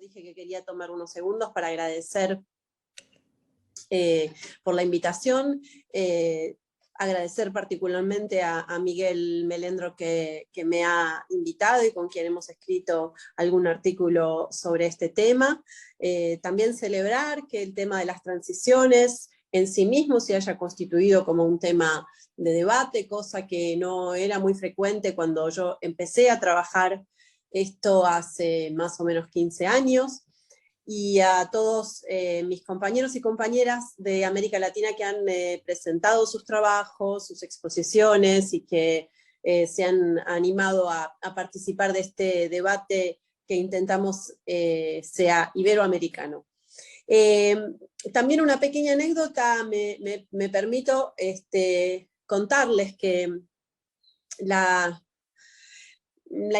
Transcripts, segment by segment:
dije que quería tomar unos segundos para agradecer por la invitación, agradecer particularmente a Miguel Melendro que me ha invitado y con quien hemos escrito algún artículo sobre este tema. También celebrar que el tema de las transiciones en sí mismo se haya constituido como un tema de debate, cosa que no era muy frecuente cuando yo empecé a trabajar esto hace más o menos 15 años. Y a todos mis compañeros y compañeras de América Latina que han presentado sus trabajos, sus exposiciones y que se han animado a participar de este debate que intentamos sea iberoamericano. También una pequeña anécdota, me permito contarles que la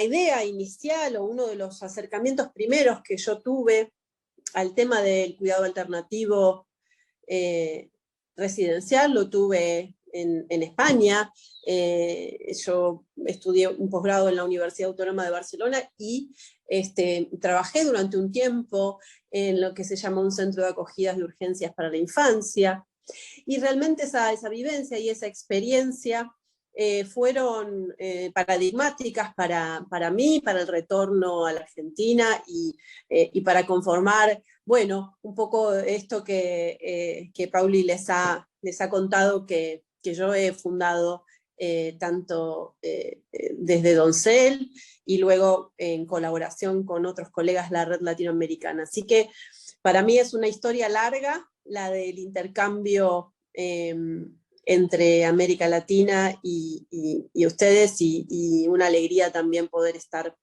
idea inicial o uno de los acercamientos primeros que yo tuve al tema del cuidado alternativo residencial lo tuve en España. Yo estudié un posgrado en la Universidad Autónoma de Barcelona y trabajé durante un tiempo en lo que se llama un centro de acogidas de urgencias para la infancia, y realmente esa vivencia y esa experiencia fueron paradigmáticas para mí, para el retorno a la Argentina y para conformar, bueno, un poco esto que Pauli les ha contado que yo he fundado tanto desde Doncel y luego en colaboración con otros colegas la Red Latinoamericana. Así que para mí es una historia larga, la del intercambio entre América Latina y ustedes, y una alegría también poder estar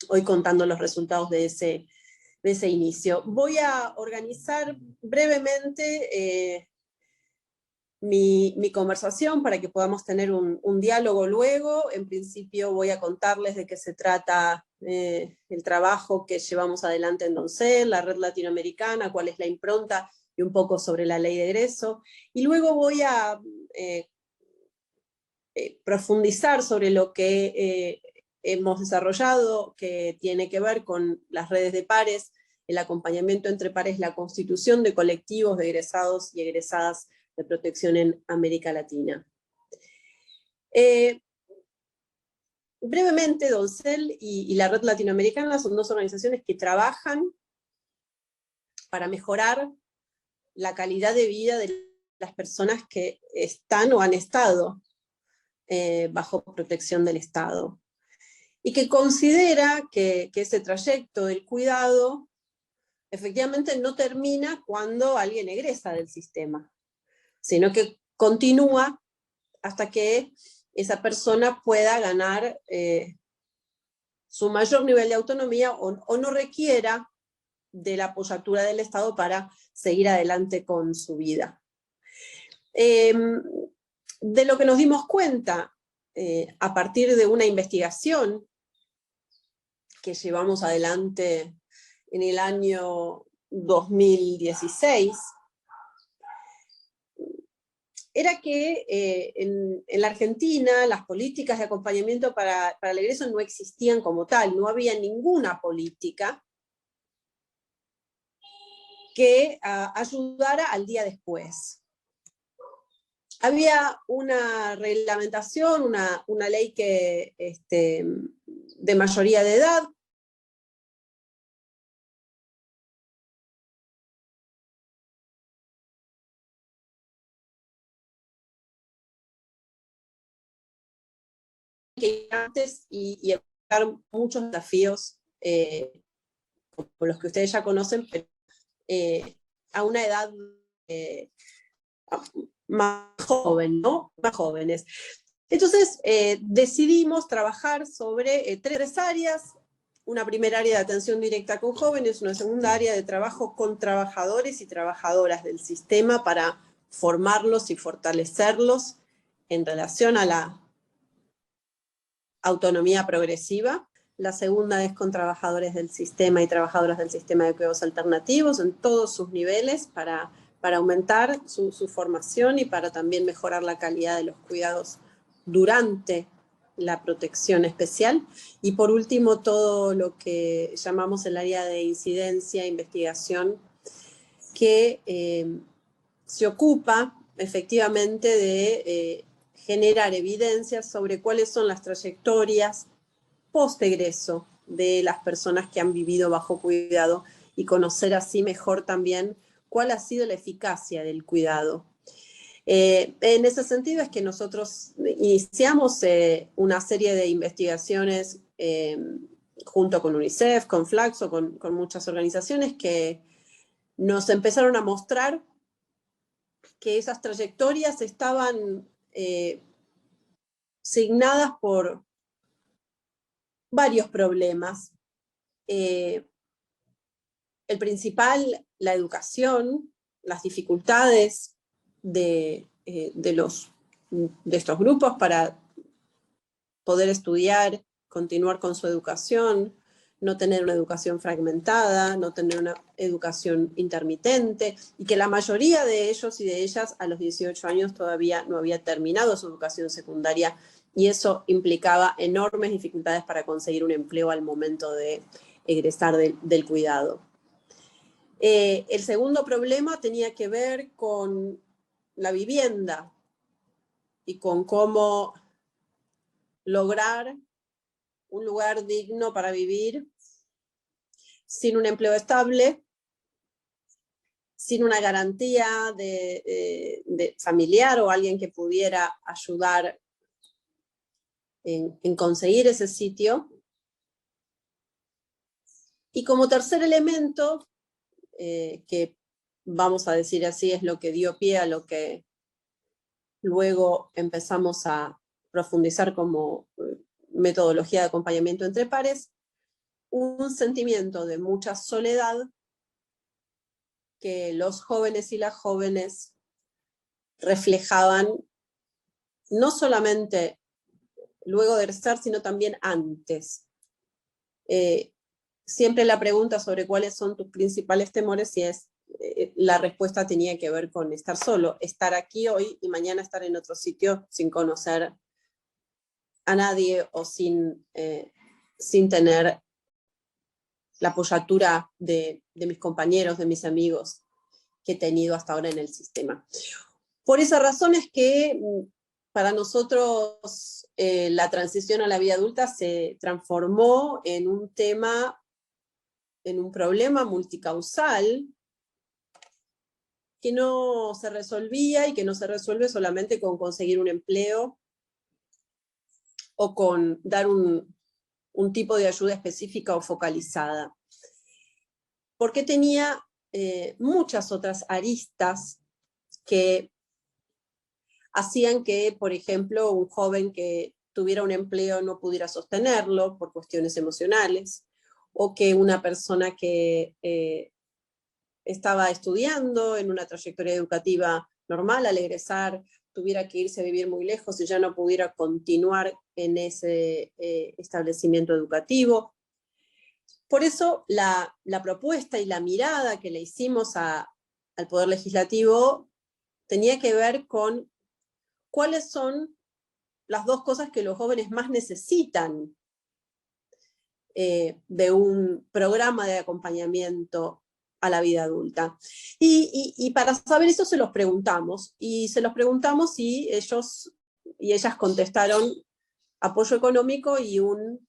hoy contando los resultados de ese inicio. Voy a organizar brevemente mi conversación para que podamos tener un diálogo luego. En principio voy a contarles de qué se trata el trabajo que llevamos adelante en Doncel, la Red Latinoamericana, cuál es la impronta y un poco sobre la ley de egreso. Y luego voy a profundizar sobre lo que hemos desarrollado, que tiene que ver con las redes de pares, el acompañamiento entre pares, la constitución de colectivos de egresados y egresadas de protección en América Latina. Brevemente, Doncel y la Red Latinoamericana son dos organizaciones que trabajan para mejorar la calidad de vida de las personas que están o han estado bajo protección del Estado, y que considera que ese trayecto del cuidado efectivamente no termina cuando alguien egresa del sistema, sino que continúa hasta que esa persona pueda ganar su mayor nivel de autonomía o no requiera de la apoyatura del Estado para seguir adelante con su vida. De lo que nos dimos cuenta a partir de una investigación que llevamos adelante en el año 2016, era que en la Argentina las políticas de acompañamiento para el egreso no existían como tal, no había ninguna política que ayudara al día después. Había una reglamentación, una ley que, de mayoría de edad, que antes y enfrentar muchos desafíos como los que ustedes ya conocen, pero a una edad más joven, ¿no? Más jóvenes. Entonces decidimos trabajar sobre tres áreas: una primera área de atención directa con jóvenes, una segunda área de trabajo con trabajadores y trabajadoras del sistema para formarlos y fortalecerlos en relación a la autonomía progresiva. La segunda es con trabajadores del sistema y trabajadoras del sistema de cuidados alternativos en todos sus niveles para aumentar su formación y para también mejorar la calidad de los cuidados durante la protección especial, y por último todo lo que llamamos el área de incidencia e investigación, que se ocupa efectivamente de generar evidencias sobre cuáles son las trayectorias post-egreso de las personas que han vivido bajo cuidado y conocer así mejor también cuál ha sido la eficacia del cuidado. En ese sentido es que nosotros iniciamos una serie de investigaciones junto con UNICEF, con Flaxo, con muchas organizaciones que nos empezaron a mostrar que esas trayectorias estaban signadas por varios problemas. El principal, la educación, las dificultades de estos grupos para poder estudiar, continuar con su educación, no tener una educación fragmentada, no tener una educación intermitente, y que la mayoría de ellos y de ellas a los 18 años todavía no había terminado su educación secundaria, y eso implicaba enormes dificultades para conseguir un empleo al momento de egresar del cuidado. El segundo problema tenía que ver con la vivienda y con cómo lograr un lugar digno para vivir sin un empleo estable, sin una garantía de familiar o alguien que pudiera ayudar en conseguir ese sitio. Y como tercer elemento, que vamos a decir así, es lo que dio pie a lo que luego empezamos a profundizar como metodología de acompañamiento entre pares, un sentimiento de mucha soledad que los jóvenes y las jóvenes reflejaban no solamente luego de egresar, sino también antes. Siempre la pregunta sobre cuáles son tus principales temores, si es, la respuesta tenía que ver con estar solo, estar aquí hoy y mañana estar en otro sitio sin conocer a nadie o sin tener la apoyatura de mis compañeros, de mis amigos que he tenido hasta ahora en el sistema. Por esa razón es que para nosotros la transición a la vida adulta se transformó en un tema, en un problema multicausal que no se resolvía y que no se resuelve solamente con conseguir un empleo o con dar un tipo de ayuda específica o focalizada. Porque tenía muchas otras aristas que hacían que, por ejemplo, un joven que tuviera un empleo no pudiera sostenerlo por cuestiones emocionales, o que una persona que estaba estudiando en una trayectoria educativa normal, al egresar tuviera que irse a vivir muy lejos y ya no pudiera continuar en ese establecimiento educativo. Por eso la propuesta y la mirada que le hicimos al Poder Legislativo tenía que ver con cuáles son las dos cosas que los jóvenes más necesitan de un programa de acompañamiento a la vida adulta. Y para saber eso se los preguntamos, y ellos y ellas contestaron apoyo económico y un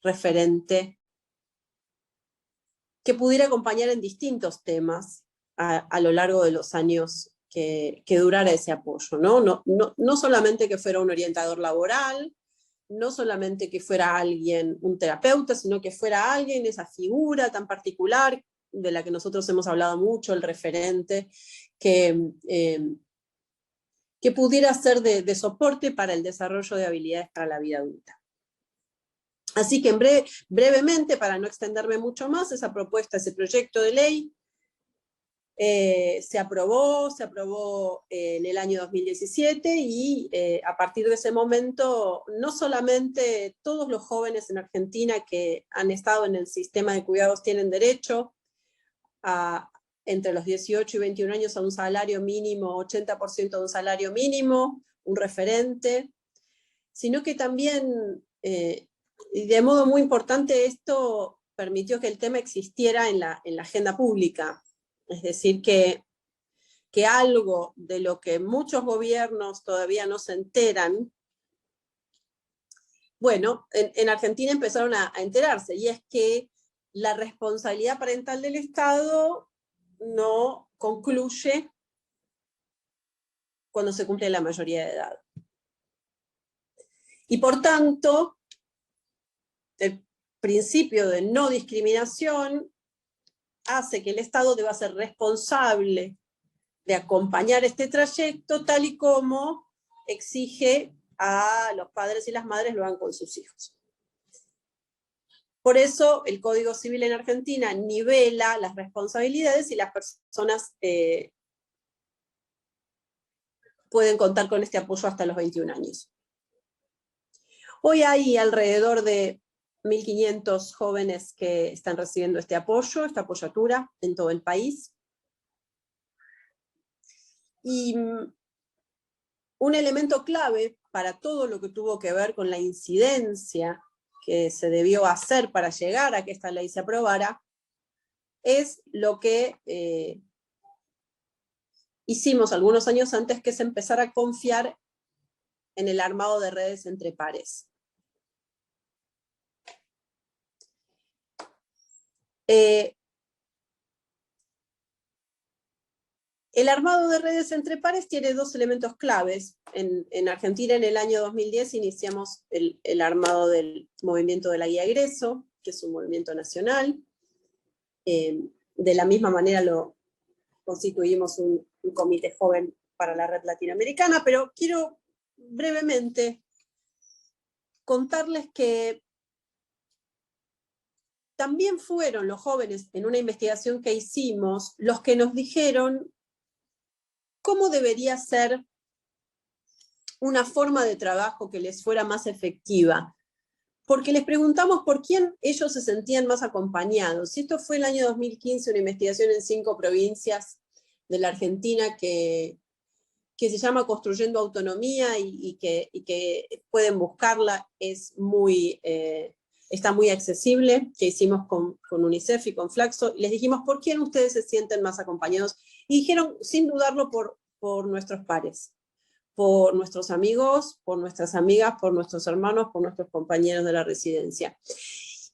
referente que pudiera acompañar en distintos temas a lo largo de los años que durara ese apoyo, ¿no? No solamente que fuera un orientador laboral, no solamente que fuera alguien, un terapeuta, sino que fuera alguien, esa figura tan particular de la que nosotros hemos hablado mucho, el referente, que pudiera ser de soporte para el desarrollo de habilidades para la vida adulta. Así que brevemente, para no extenderme mucho más, esa propuesta, ese proyecto de ley, se aprobó en el año 2017 y a partir de ese momento no solamente todos los jóvenes en Argentina que han estado en el sistema de cuidados tienen derecho entre los 18 y 21 años a un salario mínimo, 80% de un salario mínimo, un referente, sino que también, y de modo muy importante, esto permitió que el tema existiera en la agenda pública. Es decir, que algo de lo que muchos gobiernos todavía no se enteran, bueno, en Argentina empezaron a enterarse, y es que la responsabilidad parental del Estado no concluye cuando se cumple la mayoría de edad. Y por tanto, el principio de no discriminación hace que el Estado deba ser responsable de acompañar este trayecto, tal y como exige a los padres y las madres lo hagan con sus hijos. Por eso el Código Civil en Argentina nivela las responsabilidades, y las personas pueden contar con este apoyo hasta los 21 años. Hoy hay alrededor de 1.500 jóvenes que están recibiendo este apoyo, esta apoyatura en todo el país. Y un elemento clave para todo lo que tuvo que ver con la incidencia que se debió hacer para llegar a que esta ley se aprobara, es lo que hicimos algunos años antes, que es empezar a confiar en el armado de redes entre pares. El armado de redes entre pares tiene dos elementos claves. En Argentina, en el año 2010, iniciamos el armado del movimiento de la guía egreso, que es un movimiento nacional. De la misma manera lo constituimos un comité joven para la red latinoamericana, pero quiero brevemente contarles que también fueron los jóvenes, en una investigación que hicimos, los que nos dijeron cómo debería ser una forma de trabajo que les fuera más efectiva. Porque les preguntamos por quién ellos se sentían más acompañados. Y esto fue el año 2015, una investigación en 5 provincias de la Argentina que se llama Construyendo Autonomía, y que pueden buscarla, está muy accesible, que hicimos con UNICEF y con Flaxo. Y les dijimos, ¿por quién ustedes se sienten más acompañados? Y dijeron, sin dudarlo, por nuestros pares, por nuestros amigos, por nuestras amigas, por nuestros hermanos, por nuestros compañeros de la residencia.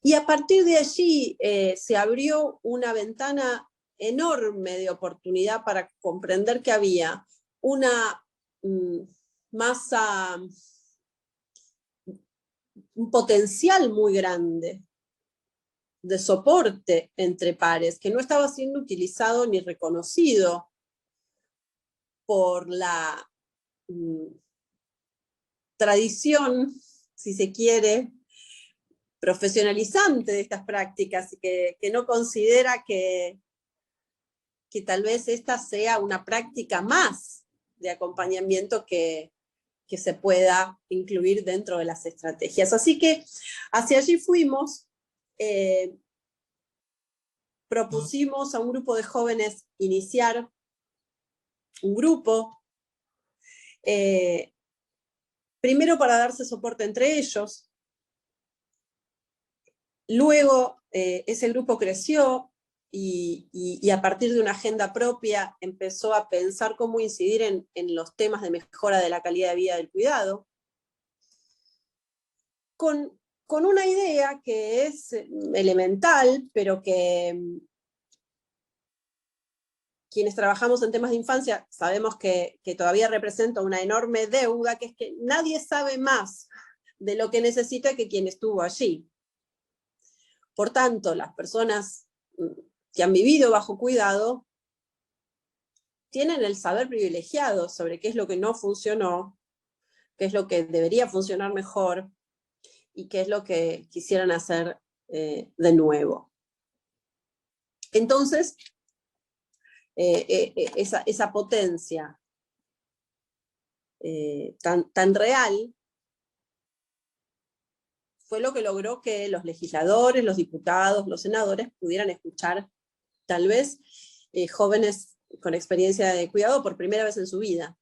Y a partir de allí se abrió una ventana enorme de oportunidad para comprender que había una masa, un potencial muy grande de soporte entre pares, que no estaba siendo utilizado ni reconocido por la tradición, si se quiere, profesionalizante de estas prácticas, y que no considera que tal vez esta sea una práctica más de acompañamiento que se pueda incluir dentro de las estrategias. Así que hacia allí fuimos. Propusimos a un grupo de jóvenes iniciar un grupo, primero para darse soporte entre ellos. Luego ese grupo creció, y a partir de una agenda propia empezó a pensar cómo incidir en los temas de mejora de la calidad de vida del cuidado, con una idea que es elemental, pero que quienes trabajamos en temas de infancia sabemos que todavía representa una enorme deuda, que es que nadie sabe más de lo que necesita que quien estuvo allí. Por tanto, las personas que han vivido bajo cuidado tienen el saber privilegiado sobre qué es lo que no funcionó, qué es lo que debería funcionar mejor, y qué es lo que quisieran hacer de nuevo. Entonces, esa potencia tan real fue lo que logró que los legisladores, los diputados, los senadores pudieran escuchar tal vez jóvenes con experiencia de cuidado por primera vez en su vida.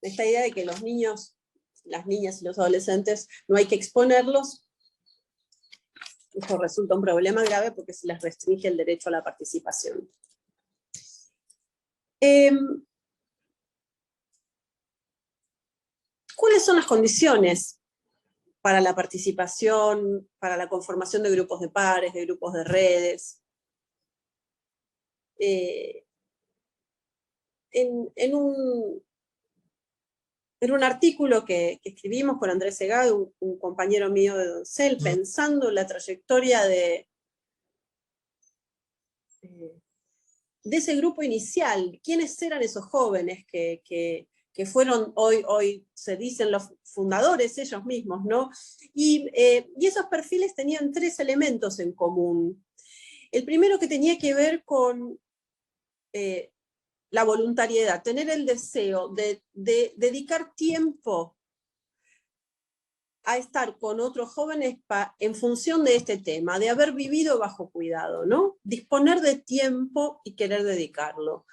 Esta idea de que los niños las niñas y los adolescentes no hay que exponerlos, esto resulta un problema grave porque se les restringe el derecho a la participación. ¿Cuáles son las condiciones para la participación, para la conformación de grupos de pares, de grupos de redes? En un artículo que escribimos con Andrés Segado, un compañero mío de Doncel, pensando en la trayectoria de ese grupo inicial, quiénes eran esos jóvenes que fueron, hoy se dicen los fundadores ellos mismos, ¿no? Y esos perfiles tenían 3 elementos en común. El primero, que tenía que ver con la voluntariedad, tener el deseo de dedicar tiempo a estar con otros jóvenes en función de este tema, de haber vivido bajo cuidado, ¿no? Disponer de tiempo y querer dedicarlo.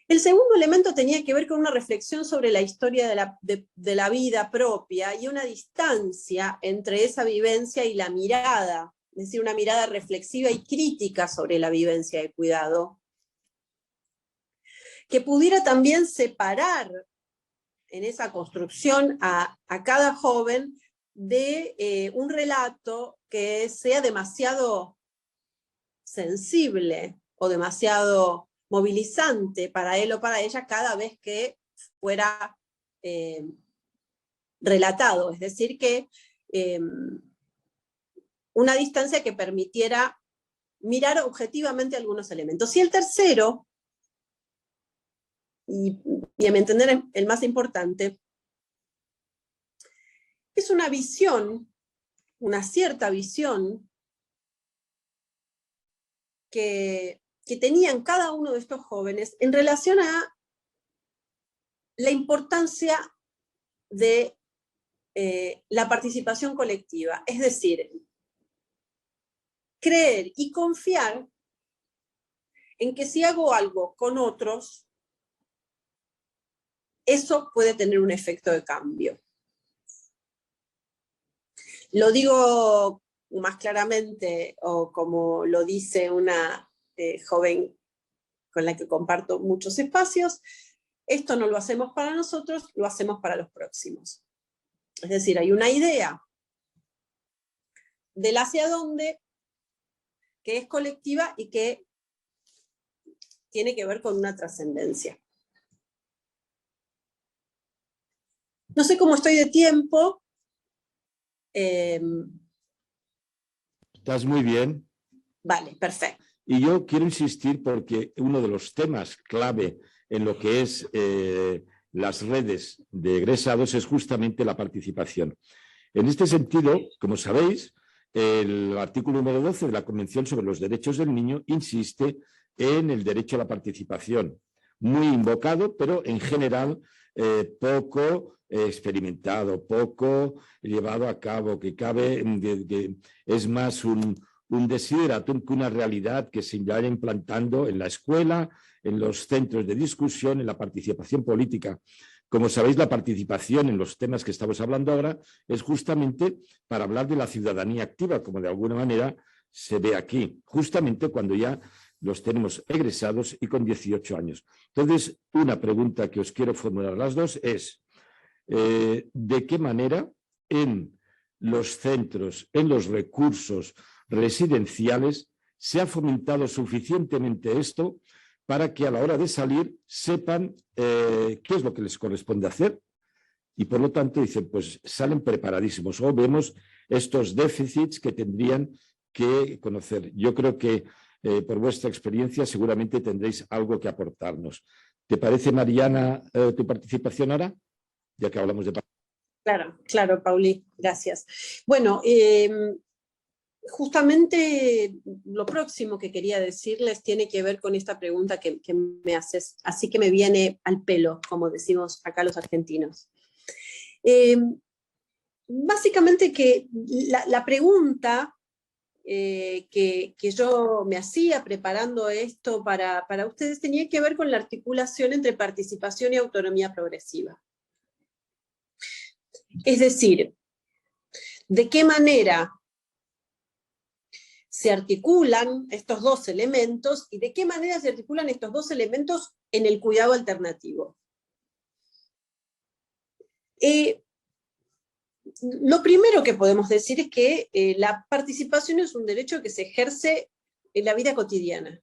El segundo elemento tenía que ver con una reflexión sobre la historia de la vida propia y una distancia entre esa vivencia y la mirada, es decir, una mirada reflexiva y crítica sobre la vivencia de cuidado, que pudiera también separar en esa construcción a cada joven de un relato que sea demasiado sensible o demasiado movilizante para él o para ella cada vez que fuera relatado. Es decir, que una distancia que permitiera mirar objetivamente algunos elementos. Y el tercero, y a mi entender el más importante, es una visión, una cierta visión que tenían cada uno de estos jóvenes en relación a la importancia de la participación colectiva, es decir, creer y confiar en que si hago algo con otros, eso puede tener un efecto de cambio. Lo digo más claramente, o como lo dice una joven con la que comparto muchos espacios, esto no lo hacemos para nosotros, lo hacemos para los próximos. Es decir, hay una idea del hacia dónde que es colectiva y que tiene que ver con una trascendencia. No sé cómo estoy de tiempo. Estás muy bien. Vale, perfecto. Y yo quiero insistir porque uno de los temas clave en lo que es las redes de egresados es justamente la participación. En este sentido, como sabéis, el artículo número 12 de la Convención sobre los Derechos del Niño insiste en el derecho a la participación, muy invocado, pero en general poco experimentado, poco llevado a cabo, que es más un desideratum que una realidad que se vaya implantando en la escuela, en los centros de discusión, en la participación política. Como sabéis, la participación en los temas que estamos hablando ahora es justamente para hablar de la ciudadanía activa, como de alguna manera se ve aquí, justamente cuando ya los tenemos egresados y con 18 años. Entonces, una pregunta que os quiero formular las dos es, ¿de qué manera en los centros, en los recursos residenciales, se ha fomentado suficientemente esto para que a la hora de salir sepan qué es lo que les corresponde hacer? Y por lo tanto dicen, pues salen preparadísimos, o vemos estos déficits que tendrían que conocer. Yo creo que por vuestra experiencia seguramente tendréis algo que aportarnos. ¿Te parece, Mariana, tu participación ahora? Ya que hablamos de... Claro, Pauli, gracias. Bueno, justamente lo próximo que quería decirles tiene que ver con esta pregunta que me haces, así que me viene al pelo, como decimos acá los argentinos. Básicamente que la pregunta que yo me hacía preparando esto para ustedes tenía que ver con la articulación entre participación y autonomía progresiva. Es decir, de qué manera se articulan estos dos elementos y de qué manera se articulan estos dos elementos en el cuidado alternativo. Lo primero que podemos decir es que la participación es un derecho que se ejerce en la vida cotidiana.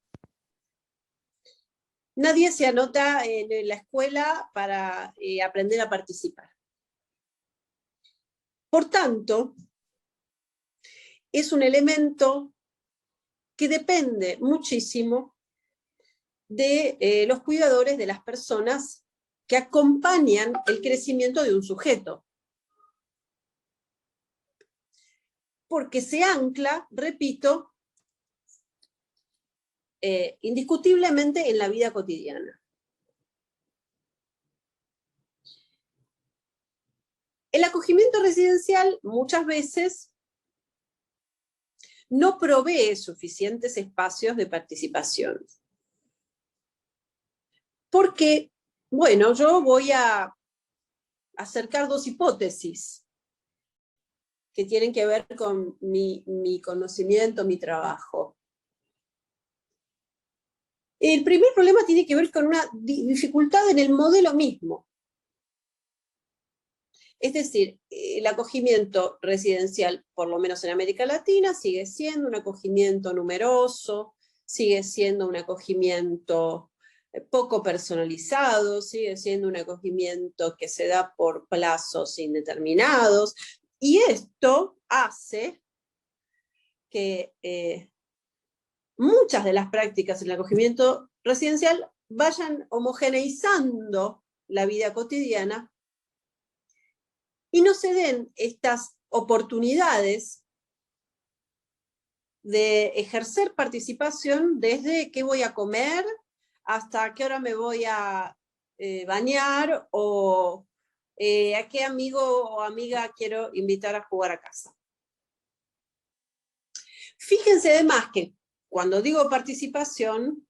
Nadie se anota en la escuela para aprender a participar. Por tanto, es un elemento que depende muchísimo de los cuidadores, de las personas que acompañan el crecimiento de un sujeto. Porque se ancla, repito, indiscutiblemente en la vida cotidiana. El acogimiento residencial muchas veces no provee suficientes espacios de participación. Porque, bueno, yo voy a acercar dos hipótesis que tienen que ver con mi conocimiento, mi trabajo. El primer problema tiene que ver con una dificultad en el modelo mismo. Es decir, el acogimiento residencial, por lo menos en América Latina, sigue siendo un acogimiento numeroso, sigue siendo un acogimiento poco personalizado, sigue siendo un acogimiento que se da por plazos indeterminados, y esto hace que muchas de las prácticas en el acogimiento residencial vayan homogeneizando la vida cotidiana y no se den estas oportunidades de ejercer participación desde qué voy a comer, hasta qué hora me voy a bañar, o a qué amigo o amiga quiero invitar a jugar a casa. Fíjense además que cuando digo participación,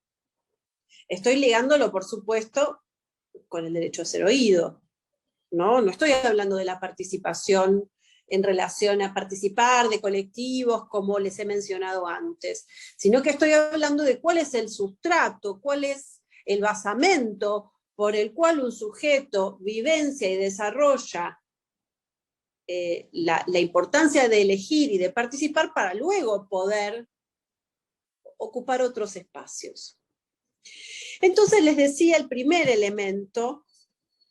estoy ligándolo, por supuesto, con el derecho a ser oído. No estoy hablando de la participación en relación a participar de colectivos, como les he mencionado antes, sino que estoy hablando de cuál es el sustrato, cuál es el basamento por el cual un sujeto vivencia y desarrolla la importancia de elegir y de participar para luego poder ocupar otros espacios. Entonces les decía, el primer elemento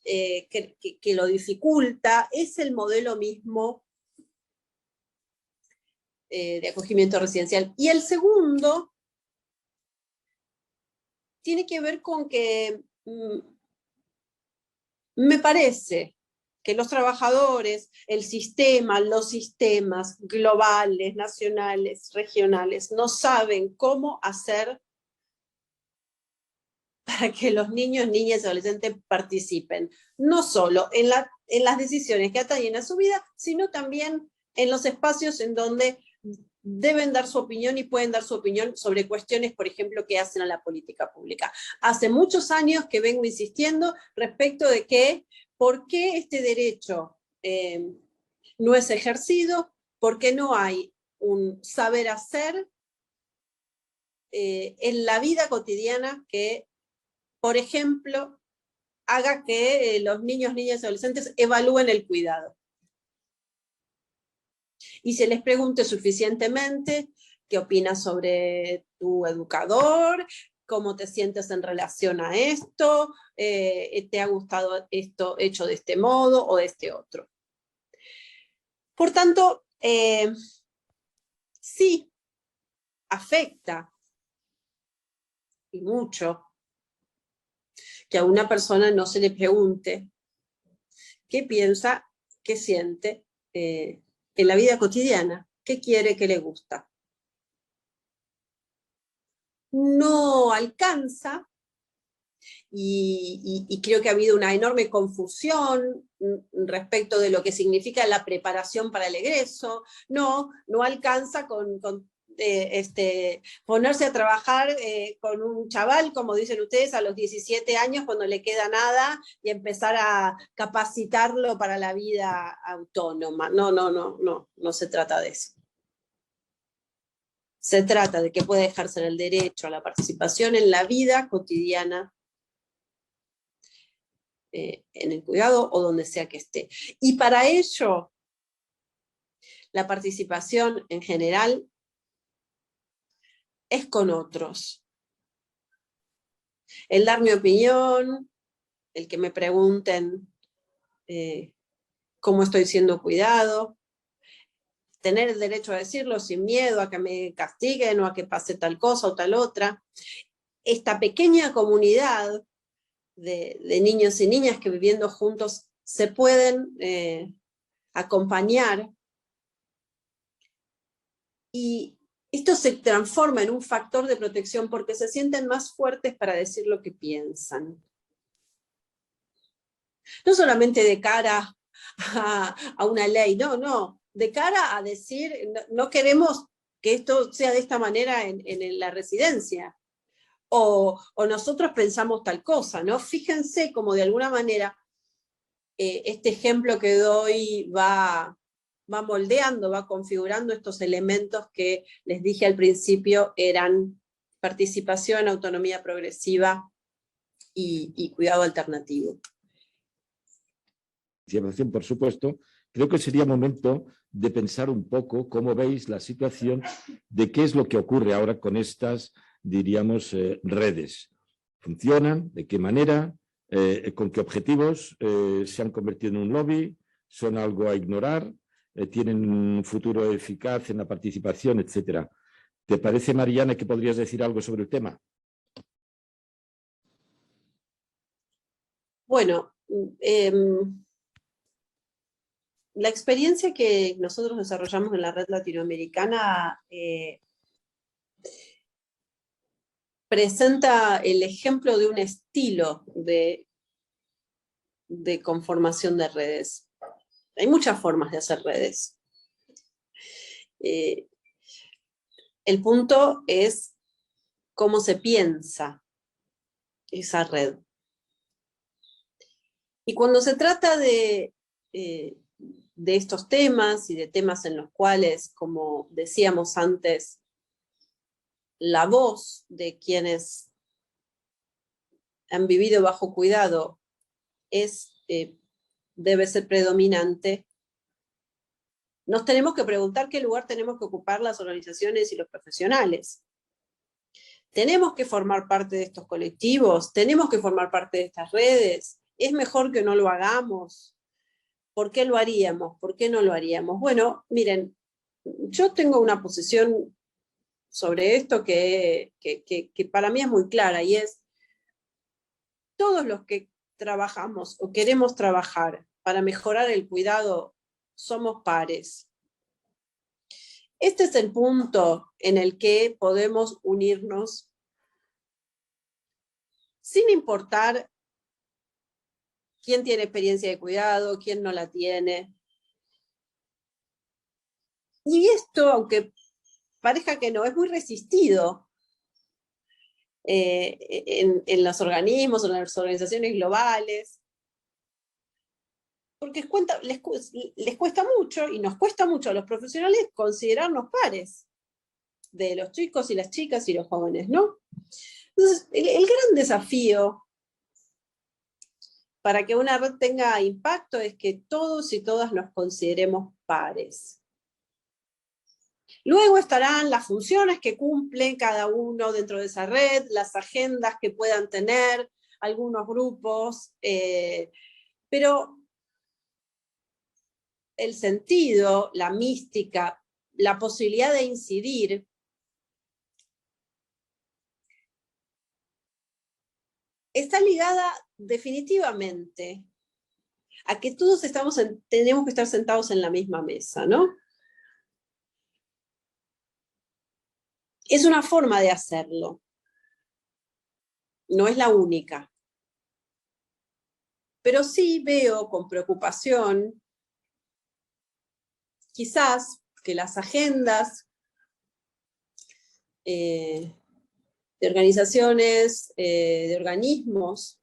que lo dificulta es el modelo mismo de acogimiento residencial. Y el segundo tiene que ver con que me parece que los trabajadores, el sistema, los sistemas globales, nacionales, regionales, no saben cómo hacer para que los niños, niñas y adolescentes participen, no solo en las decisiones que atañen a su vida, sino también en los espacios en donde deben dar su opinión y pueden dar su opinión sobre cuestiones, por ejemplo, que hacen a la política pública. Hace muchos años que vengo insistiendo respecto de que, ¿por qué este derecho no es ejercido? ¿Por qué no hay un saber hacer en la vida cotidiana que, por ejemplo, haga que los niños, niñas y adolescentes evalúen el cuidado? Y se les pregunte suficientemente qué opinas sobre tu educador, cómo te sientes en relación a esto, te ha gustado esto hecho de este modo o de este otro. Por tanto, sí afecta, y mucho, que a una persona no se le pregunte qué piensa, qué siente en la vida cotidiana, qué quiere, qué le gusta. No alcanza, y creo que ha habido una enorme confusión respecto de lo que significa la preparación para el egreso. No alcanza con ponerse a trabajar con un chaval, como dicen ustedes, a los 17 años cuando le queda nada y empezar a capacitarlo para la vida autónoma. No se trata de eso. Se trata de que pueda ejercer el derecho a la participación en la vida cotidiana, en el cuidado o donde sea que esté. Y para ello, la participación en general es con otros. El dar mi opinión, el que me pregunten cómo estoy siendo cuidado, tener el derecho a decirlo sin miedo a que me castiguen o a que pase tal cosa o tal otra. Esta pequeña comunidad de niños y niñas que viviendo juntos se pueden acompañar, y esto se transforma en un factor de protección porque se sienten más fuertes para decir lo que piensan. No solamente de cara a una ley, no, de cara a decir, no queremos que esto sea de esta manera en la residencia, o nosotros pensamos tal cosa, ¿no? Fíjense cómo de alguna manera este ejemplo que doy va moldeando, va configurando estos elementos que les dije al principio eran participación, autonomía progresiva y cuidado alternativo. Por supuesto, creo que sería momento de pensar un poco cómo veis la situación de qué es lo que ocurre ahora con estas, diríamos, redes. ¿Funcionan? ¿De qué manera? ¿Con qué objetivos? ¿Se han convertido en un lobby? ¿Son algo a ignorar? ¿Tienen un futuro eficaz en la participación, etcétera? ¿Te parece, Mariana, que podrías decir algo sobre el tema? Bueno, la experiencia que nosotros desarrollamos en la red latinoamericana presenta el ejemplo de un estilo de conformación de redes. Hay muchas formas de hacer redes. El punto es cómo se piensa esa red. Y cuando se trata de estos temas y de temas en los cuales, como decíamos antes, la voz de quienes han vivido bajo cuidado debe ser predominante, nos tenemos que preguntar qué lugar tenemos que ocupar las organizaciones y los profesionales. ¿Tenemos que formar parte de estos colectivos? ¿Tenemos que formar parte de estas redes? ¿Es mejor que no lo hagamos? ¿Por qué lo haríamos? ¿Por qué no lo haríamos? Bueno, miren, yo tengo una posición sobre esto que para mí es muy clara, y es: todos los que trabajamos o queremos trabajar para mejorar el cuidado somos pares. Este es el punto en el que podemos unirnos sin importar quién tiene experiencia de cuidado, quién no la tiene. Y esto, aunque parezca que no, es muy resistido en los organismos, en las organizaciones globales, porque les cuesta mucho, y nos cuesta mucho a los profesionales considerarnos pares de los chicos y las chicas y los jóvenes, ¿no? Entonces, el gran desafío para que una red tenga impacto es que todos y todas nos consideremos pares. Luego estarán las funciones que cumplen cada uno dentro de esa red, las agendas que puedan tener algunos grupos, pero el sentido, la mística, la posibilidad de incidir está ligada definitivamente a que todos tenemos que estar sentados en la misma mesa, ¿no? Es una forma de hacerlo. No es la única. Pero sí veo con preocupación, quizás, que las agendas de organizaciones, de organismos,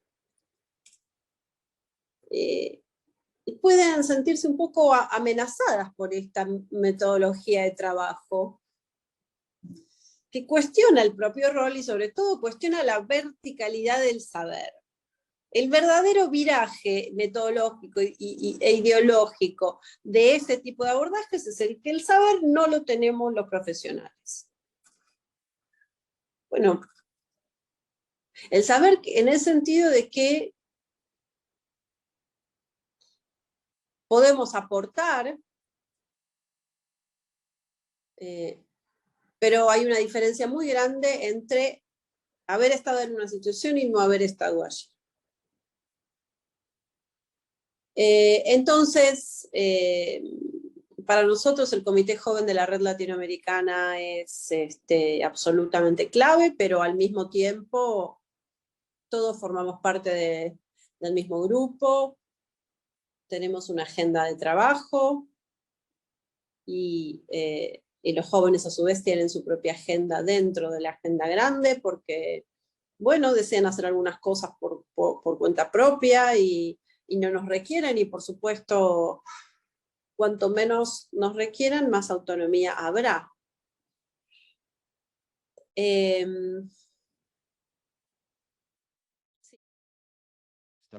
pueden sentirse un poco amenazadas por esta metodología de trabajo, que cuestiona el propio rol y sobre todo cuestiona la verticalidad del saber. El verdadero viraje metodológico e ideológico de este tipo de abordajes es el que el saber no lo tenemos los profesionales. Bueno, el saber en el sentido de que podemos aportar, pero hay una diferencia muy grande entre haber estado en una situación y no haber estado allí. Entonces, para nosotros el Comité Joven de la Red Latinoamericana es absolutamente clave, pero al mismo tiempo todos formamos parte del mismo grupo, tenemos una agenda de trabajo y los jóvenes a su vez tienen su propia agenda dentro de la agenda grande porque, bueno, desean hacer algunas cosas por cuenta propia y no nos requieren, y por supuesto, cuanto menos nos requieran, más autonomía habrá. Están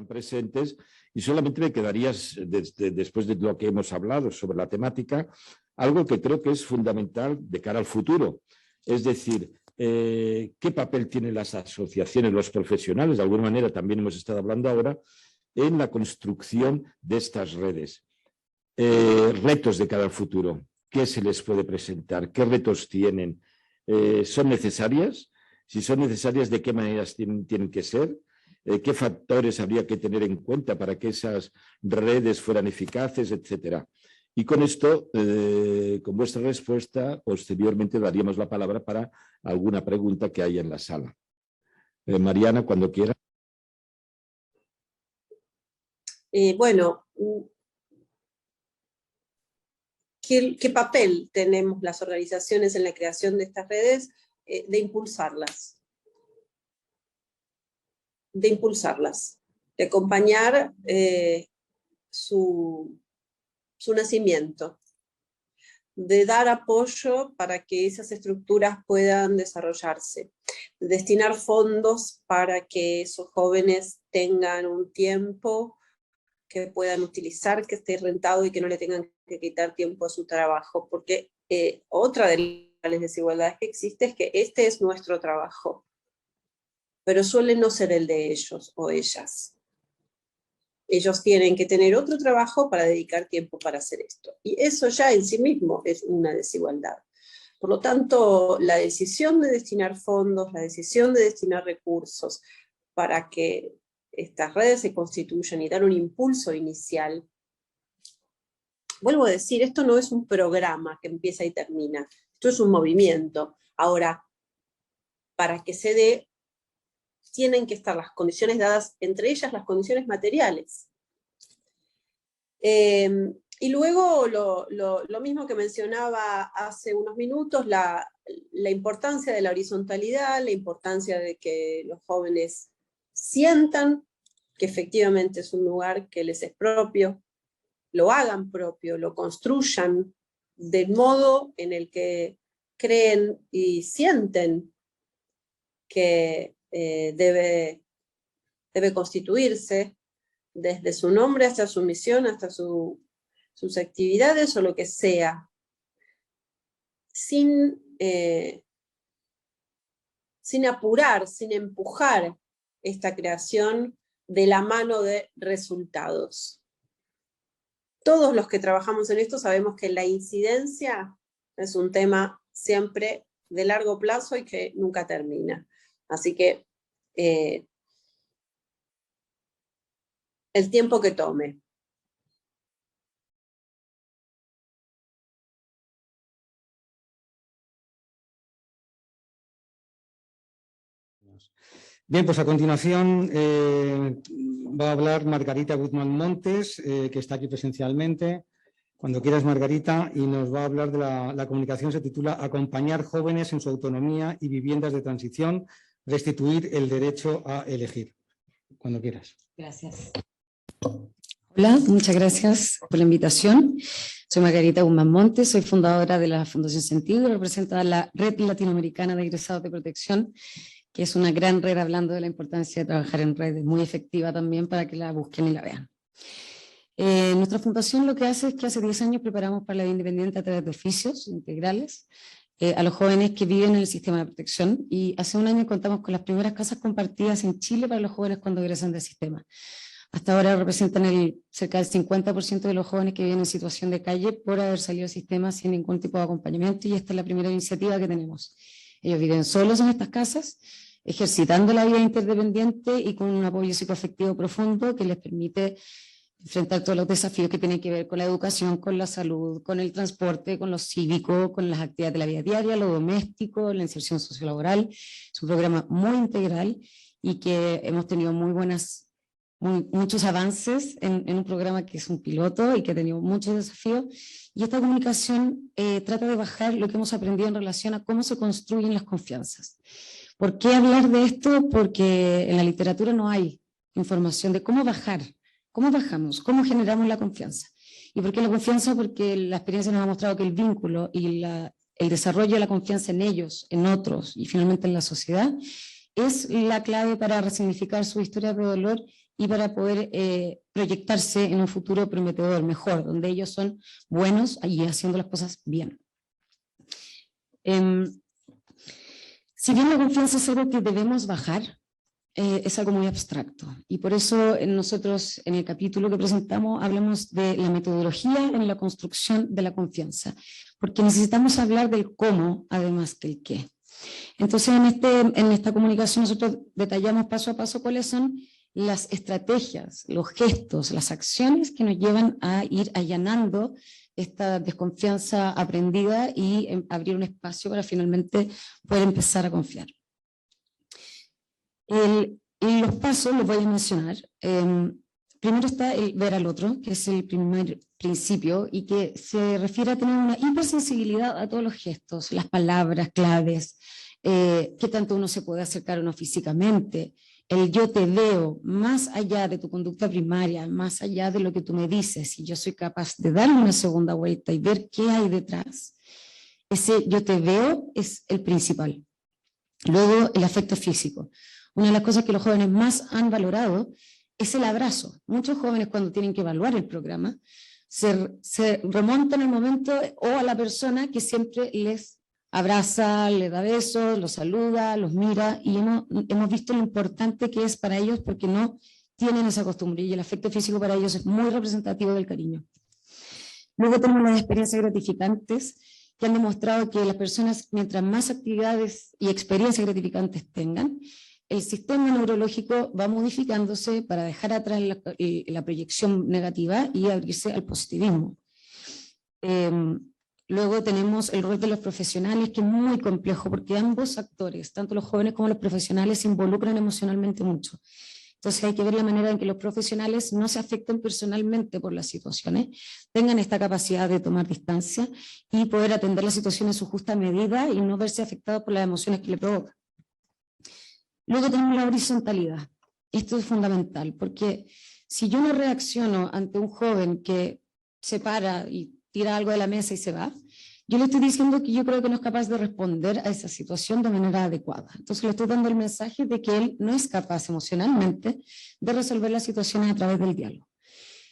presentes, y solamente me quedarías, después de lo que hemos hablado sobre la temática, algo que creo que es fundamental de cara al futuro. Es decir, ¿qué papel tienen las asociaciones, los profesionales? De alguna manera también hemos estado hablando ahora en la construcción de estas redes. Retos de cara al futuro. ¿Qué se les puede presentar? ¿Qué retos tienen? ¿Son necesarias? Si son necesarias, ¿de qué maneras tienen que ser? ¿Qué factores habría que tener en cuenta para que esas redes fueran eficaces, etcétera? Y con esto, con vuestra respuesta, posteriormente daríamos la palabra para alguna pregunta que haya en la sala. Mariana, cuando quiera. Bueno, ¿qué papel tenemos las organizaciones en la creación de estas redes? De impulsarlas. De acompañar su nacimiento, de dar apoyo para que esas estructuras puedan desarrollarse, de destinar fondos para que esos jóvenes tengan un tiempo que puedan utilizar, que esté rentado y que no le tengan que quitar tiempo a su trabajo, porque otra de las desigualdades que existe es que este es nuestro trabajo, pero suele no ser el de ellos o ellas. Ellos tienen que tener otro trabajo para dedicar tiempo para hacer esto. Y eso ya en sí mismo es una desigualdad. Por lo tanto, la decisión de destinar fondos, la decisión de destinar recursos para que estas redes se constituyan y dar un impulso inicial. Vuelvo a decir, esto no es un programa que empieza y termina. Esto es un movimiento. Ahora, para que se dé, tienen que estar las condiciones dadas, entre ellas las condiciones materiales. Y luego lo mismo que mencionaba hace unos minutos, la importancia de la horizontalidad, la importancia de que los jóvenes sientan que efectivamente es un lugar que les es propio, lo hagan propio, lo construyan del modo en el que creen y sienten que debe constituirse, desde su nombre hasta su misión, hasta sus actividades o lo que sea, sin apurar, sin empujar esta creación de la mano de resultados. Todos los que trabajamos en esto sabemos que la incidencia es un tema siempre de largo plazo y que nunca termina. Así que el tiempo que tome. Bien, pues a continuación va a hablar Margarita Guzmán Montes, que está aquí presencialmente, Cuando quieras, Margarita, y nos va a hablar de la comunicación, se titula Acompañar jóvenes en su autonomía y viviendas de transición, restituir el derecho a elegir. Cuando quieras. Gracias. Hola, muchas gracias por la invitación. Soy Margarita Guzmán Montes, soy fundadora de la Fundación Sentido y represento a la Red Latinoamericana de Egresados de Protección, que es una gran red hablando de la importancia de trabajar en redes, muy efectiva también para que la busquen y la vean. Nuestra fundación lo que hace es que hace 10 años preparamos para la vida independiente a través de oficios integrales a los jóvenes que viven en el sistema de protección, y hace un año contamos con las primeras casas compartidas en Chile para los jóvenes cuando egresan del sistema. Hasta ahora representan cerca del 50% de los jóvenes que viven en situación de calle por haber salido del sistema sin ningún tipo de acompañamiento, y esta es la primera iniciativa que tenemos. Ellos viven solos en estas casas, ejercitando la vida interdependiente y con un apoyo psicoafectivo profundo que les permite enfrentar todos los desafíos que tienen que ver con la educación, con la salud, con el transporte, con lo cívico, con las actividades de la vida diaria, lo doméstico, la inserción sociolaboral. Es un programa muy integral y que hemos tenido muchos avances en un programa que es un piloto y que ha tenido muchos desafíos. Y esta comunicación trata de bajar lo que hemos aprendido en relación a cómo se construyen las confianzas. ¿Por qué hablar de esto? Porque en la literatura no hay información de cómo bajar. ¿Cómo bajamos? ¿Cómo generamos la confianza? ¿Y por qué la confianza? Porque la experiencia nos ha mostrado que el vínculo y el desarrollo de la confianza en ellos, en otros y finalmente en la sociedad es la clave para resignificar su historia de dolor y para poder proyectarse en un futuro prometedor, mejor, donde ellos son buenos y haciendo las cosas bien. Si bien la confianza es algo que debemos bajar, es algo muy abstracto, y por eso nosotros en el capítulo que presentamos hablamos de la metodología en la construcción de la confianza, porque necesitamos hablar del cómo además que el qué. Entonces en esta comunicación nosotros detallamos paso a paso cuáles son las estrategias, los gestos, las acciones que nos llevan a ir allanando esta desconfianza aprendida y abrir un espacio para finalmente poder empezar a confiar. Los pasos los voy a mencionar. Primero está el ver al otro, que es el primer principio y que se refiere a tener una hipersensibilidad a todos los gestos, las palabras claves, qué tanto uno se puede acercar a uno físicamente, el yo te veo, más allá de tu conducta primaria, más allá de lo que tú me dices, y yo soy capaz de darle una segunda vuelta y ver qué hay detrás. Ese yo te veo es el principal. Luego el afecto físico. Una de las cosas que los jóvenes más han valorado es el abrazo. Muchos jóvenes cuando tienen que evaluar el programa se remontan al momento o a la persona que siempre les abraza, les da besos, los saluda, los mira, y hemos visto lo importante que es para ellos porque no tienen esa costumbre, y el afecto físico para ellos es muy representativo del cariño. Luego tenemos las experiencias gratificantes que han demostrado que las personas, mientras más actividades y experiencias gratificantes tengan, el sistema neurológico va modificándose para dejar atrás la proyección negativa y abrirse al positivismo. Luego tenemos el rol de los profesionales, que es muy complejo porque ambos actores, tanto los jóvenes como los profesionales, se involucran emocionalmente mucho. Entonces hay que ver la manera en que los profesionales no se afecten personalmente por las situaciones, tengan esta capacidad de tomar distancia y poder atender la situación en su justa medida y no verse afectados por las emociones que le provocan. Luego tenemos la horizontalidad. Esto es fundamental, porque si yo no reacciono ante un joven que se para y tira algo de la mesa y se va, yo le estoy diciendo que yo creo que no es capaz de responder a esa situación de manera adecuada. Entonces le estoy dando el mensaje de que él no es capaz emocionalmente de resolver las situaciones a través del diálogo.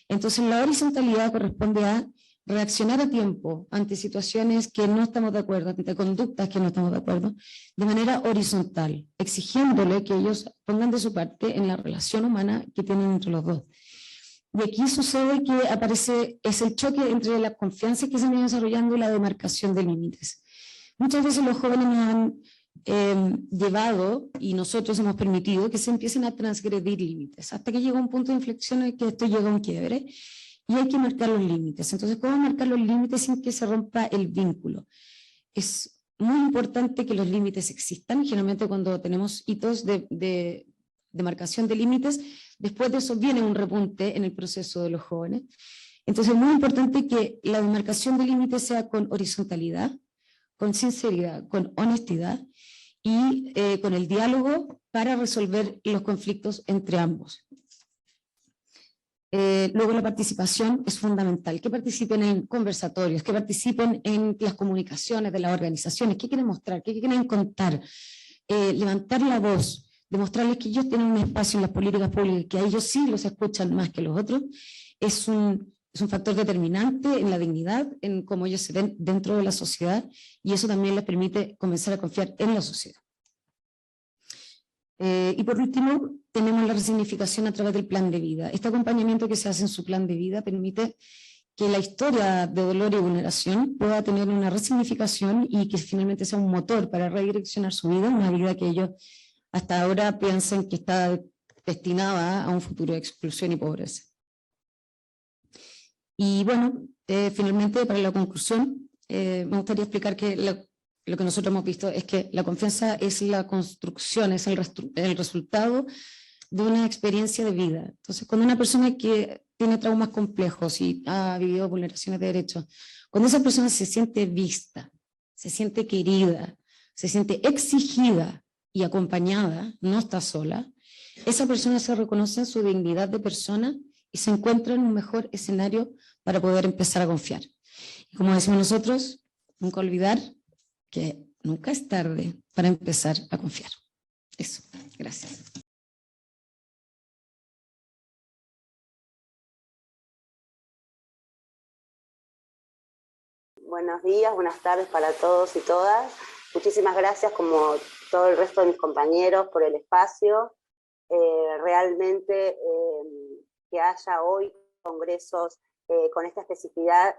Entonces la horizontalidad corresponde a reaccionar a tiempo ante situaciones que no estamos de acuerdo, ante conductas que no estamos de acuerdo, de manera horizontal, exigiéndole que ellos pongan de su parte en la relación humana que tienen entre los dos. Y aquí sucede que es el choque entre la confianza que se viene desarrollando y la demarcación de límites. Muchas veces los jóvenes nos han llevado, y nosotros hemos permitido, que se empiecen a transgredir límites, hasta que llega un punto de inflexión en que esto llega a un quiebre, y hay que marcar los límites. Entonces, ¿cómo marcar los límites sin que se rompa el vínculo? Es muy importante que los límites existan. Generalmente cuando tenemos hitos de marcación de límites, después de eso viene un repunte en el proceso de los jóvenes. Entonces es muy importante que la demarcación de límites sea con horizontalidad, con sinceridad, con honestidad y con el diálogo para resolver los conflictos entre ambos. Luego la participación es fundamental, que participen en conversatorios, que participen en las comunicaciones de las organizaciones, qué quieren mostrar, qué quieren contar, levantar la voz, demostrarles que ellos tienen un espacio en las políticas públicas, que a ellos sí los escuchan más que los otros, es un factor determinante en la dignidad, en cómo ellos se ven dentro de la sociedad, y eso también les permite comenzar a confiar en la sociedad. Y por último, tenemos la resignificación a través del plan de vida. Este acompañamiento que se hace en su plan de vida permite que la historia de dolor y vulneración pueda tener una resignificación y que finalmente sea un motor para redireccionar su vida, una vida que ellos hasta ahora piensan que está destinada a un futuro de exclusión y pobreza. Y bueno, finalmente para la conclusión, me gustaría explicar que lo que nosotros hemos visto es que la confianza es la construcción, es el resultado de una experiencia de vida. Entonces, cuando una persona que tiene traumas complejos y ha vivido vulneraciones de derechos, cuando esa persona se siente vista, se siente querida, se siente exigida y acompañada, no está sola, esa persona se reconoce en su dignidad de persona y se encuentra en un mejor escenario para poder empezar a confiar. Y como decimos nosotros, nunca olvidar que nunca es tarde para empezar a confiar. Eso, gracias. Buenos días, buenas tardes para todos y todas. Muchísimas gracias, como todo el resto de mis compañeros, por el espacio. Realmente que haya hoy congresos con esta especificidad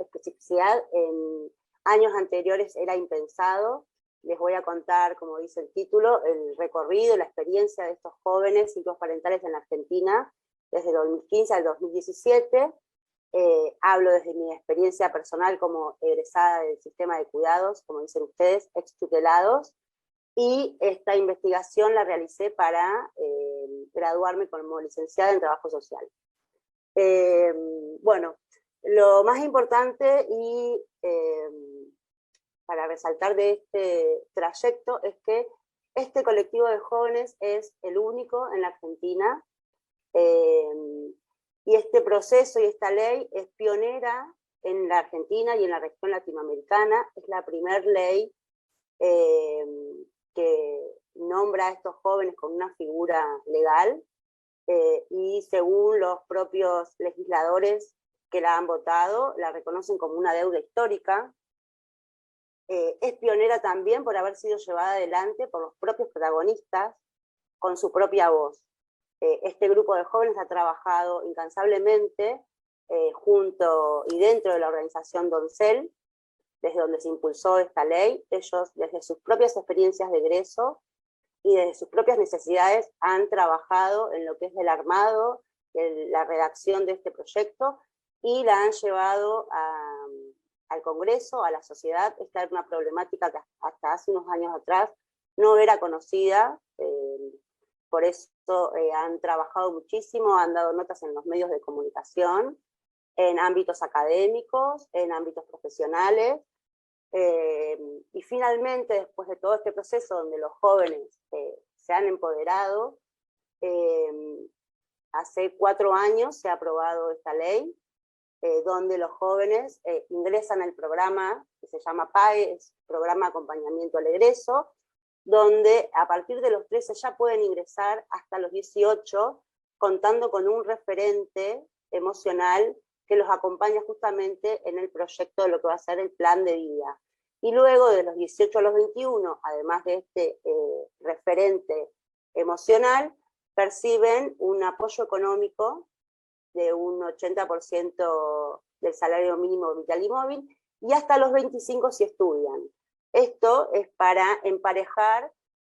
en años anteriores era impensado. Les voy a contar, como dice el título, el recorrido, la experiencia de estos jóvenes ciclos parentales en la Argentina desde el 2015 al 2017. Hablo desde mi experiencia personal como egresada del sistema de cuidados, como dicen ustedes, extutelados, y esta investigación la realicé para graduarme como licenciada en Trabajo Social. Bueno, lo más importante y para resaltar de este trayecto es que este colectivo de jóvenes es el único en la Argentina, y este proceso y esta ley es pionera en la Argentina y en la región latinoamericana. Es la primera ley que nombra a estos jóvenes con una figura legal, y según los propios legisladores que la han votado, la reconocen como una deuda histórica. Es pionera también por haber sido llevada adelante por los propios protagonistas con su propia voz. Este grupo de jóvenes ha trabajado incansablemente junto y dentro de la organización Doncel, desde donde se impulsó esta ley. Ellos, desde sus propias experiencias de egreso y desde sus propias necesidades, han trabajado en lo que es el armado, la redacción de este proyecto, y la han llevado al Congreso, a la sociedad. Esta era una problemática que hasta hace unos años atrás no era conocida, por eso han trabajado muchísimo, han dado notas en los medios de comunicación, en ámbitos académicos, en ámbitos profesionales, y finalmente, después de todo este proceso donde los jóvenes se han empoderado, hace 4 años se ha aprobado esta ley, donde los jóvenes ingresan al programa que se llama PAE, es Programa de Acompañamiento al Egreso, donde a partir de los 13 ya pueden ingresar hasta los 18, contando con un referente emocional que los acompaña justamente en el proyecto de lo que va a ser el plan de vida. Y luego de los 18 a los 21, además de este referente emocional, perciben un apoyo económico de un 80% del salario mínimo vital y móvil, y hasta los 25 si estudian. Esto es para emparejar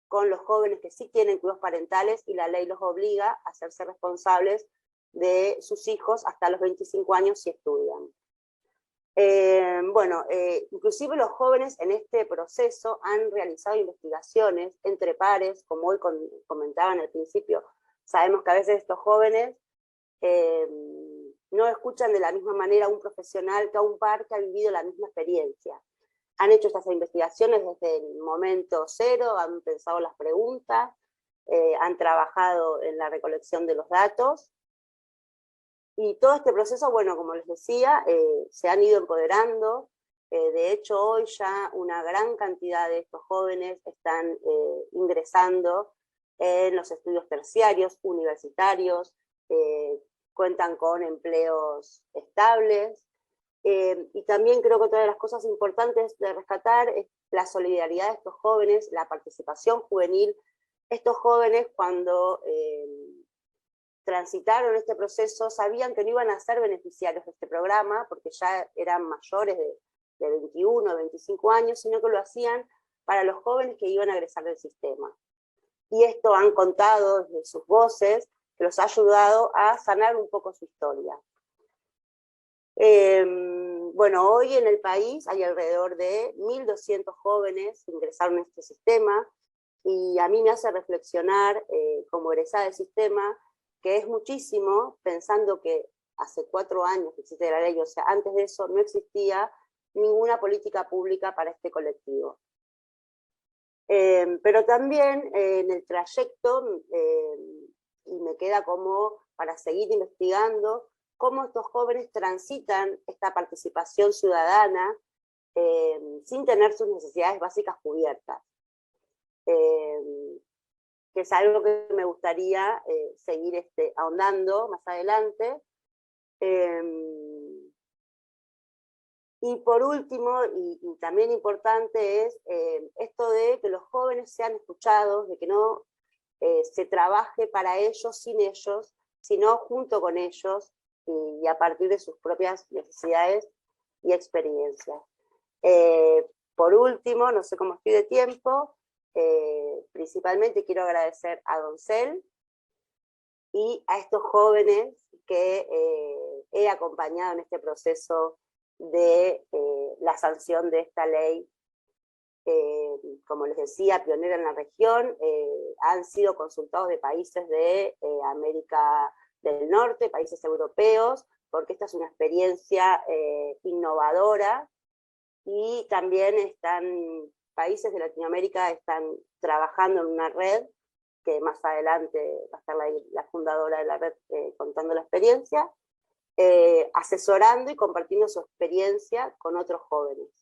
con los jóvenes que sí tienen cuidados parentales, y la ley los obliga a hacerse responsables de sus hijos hasta los 25 años si estudian. Inclusive los jóvenes en este proceso han realizado investigaciones entre pares, como hoy comentaban al principio. Sabemos que a veces estos jóvenes no escuchan de la misma manera a un profesional que a un par que ha vivido la misma experiencia. Han hecho estas investigaciones desde el momento cero, han pensado las preguntas, han trabajado en la recolección de los datos, y todo este proceso, bueno, como les decía, se han ido empoderando. De hecho, hoy ya una gran cantidad de estos jóvenes están ingresando en los estudios terciarios, universitarios, cuentan con empleos estables, y también creo que otra de las cosas importantes de rescatar es la solidaridad de estos jóvenes, la participación juvenil. Estos jóvenes, cuando transitaron este proceso, sabían que no iban a ser beneficiarios de este programa, porque ya eran mayores de 21 o 25 años, sino que lo hacían para los jóvenes que iban a egresar del sistema. Y esto han contado desde sus voces, que los ha ayudado a sanar un poco su historia. Bueno, hoy en el país hay alrededor de 1.200 jóvenes que ingresaron a este sistema, y a mí me hace reflexionar, como egresada del sistema, que es muchísimo, pensando que hace 4 años que existe la ley, o sea, antes de eso no existía ninguna política pública para este colectivo. Pero también en el trayecto, y me queda como para seguir investigando, cómo estos jóvenes transitan esta participación ciudadana sin tener sus necesidades básicas cubiertas. Que es algo que me gustaría seguir ahondando más adelante. Y por último, y también importante, es esto de que los jóvenes sean escuchados, de que no se trabaje para ellos, sin ellos, sino junto con ellos, y a partir de sus propias necesidades y experiencias. Por último, no sé cómo estoy de tiempo, principalmente quiero agradecer a Doncel y a estos jóvenes que he acompañado en este proceso de la sanción de esta ley, como les decía, pionera en la región. Han sido consultados de países de América del Norte, países europeos, porque esta es una experiencia innovadora, y también países de Latinoamérica están trabajando en una red, que más adelante va a estar la fundadora de la red contando la experiencia, asesorando y compartiendo su experiencia con otros jóvenes.